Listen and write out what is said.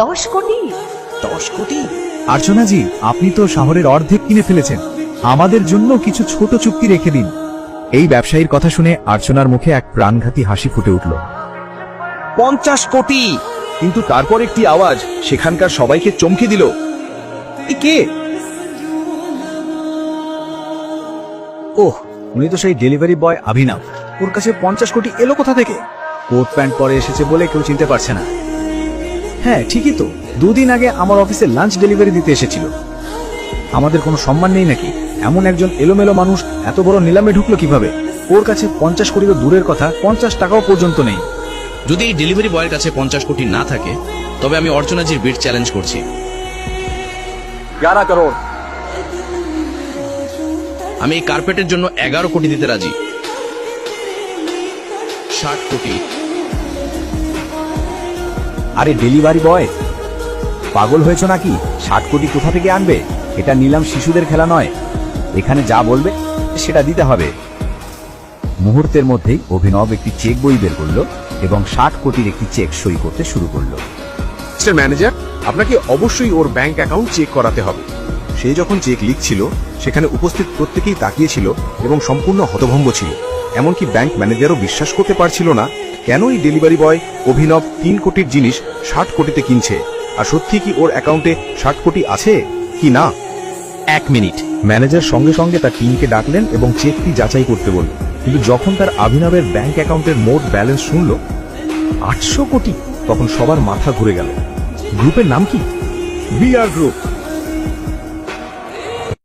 10 কোটি। 10 কোটি? আর্চনাজি, আপনি তো শহরের অর্ধেক কিনে ফেলেছেন, আমাদের জন্য কিছু ছোট চুক্তি রেখে দিন। এই ব্যবসায়ীর কথা শুনে আর্চনার মুখে এক প্রাণঘাতী হাসি ফুটে উঠল। 50 কোটি! কিন্তু তারপর একটি আওয়াজ সেখানকার সবাইকে চমকে দিল। এ কে? ওহ, উনি তো সেই ডেলিভারি বয় অভিনব। ওর কাছে 50 কোটি এলো কোথা থেকে? কোট প্যান্ট পরে এসেছে বলে কেউ চিনতে পারছে না। হ্যাঁ ঠিকই তো, 2 দিন আগে আমার অফিসে লাঞ্চ ডেলিভারি দিতে এসেছিল। আমাদের কোনো সম্মান নেই নাকি? এমন একজন এলোমেলো মানুষ এত বড় নিলামে ঢুকলো কিভাবে? ওর কাছে 50 কোটি তো দূরের কথা, 50 টাকাও পর্যন্ত নেই। যদি এই ডেলিভারি বয়ের কাছে 50 কোটি না থাকে, তবে আমি অর্চনাজির বিড চ্যালেঞ্জ করছি। 11 করোড়। আমি এই কার্পেটের জন্য 11 কোটি দিতে রাজি। 60 কোটি। আরে ডেলিভারি বয়, পাগল হয়েছ নাকি? 60 কোটি কোথা থেকে আনবে? এটা নিলাম শিশুদের খেলা নয়। এখানে যা বলবে সেটা দিতে হবে। মুহূর্তের মধ্যেই অভিনব একটি চেক বই বের করলো এবং 60 কোটির একটি চেক সই করতে শুরু করলো। মিস্টার ম্যানেজার, আপনাকে অবশ্যই ওর ব্যাংক অ্যাকাউন্ট চেক করাতে হবে। সে যখন চেক লিখছিল, সেখানে উপস্থিত প্রত্যেকেই তাকিয়েছিল এবং সম্পূর্ণ হতভম্ব ছিল। এমনকি ব্যাংক ম্যানেজারও বিশ্বাস করতে পারছিল না কেন এই ডেলিভারি বয় অভিনব 3 কোটির জিনিস 60 কোটিতে কিনছে। আর সত্যি কি ওর অ্যাকাউন্টে 60 কোটি আছে কি না? 1 মিনিট। ম্যানেজার সঙ্গে সঙ্গে তার টিমকে ডাকলেন এবং চেকটি যাচাই করতে বললেন। কিন্তু যখন তার অভিনবের ব্যাংক অ্যাকাউন্টের মোট ব্যালেন্স শুনল 800 কোটি, তখন সবার মাথা ঘুরে গেল। গ্রুপের নাম কি? BR group.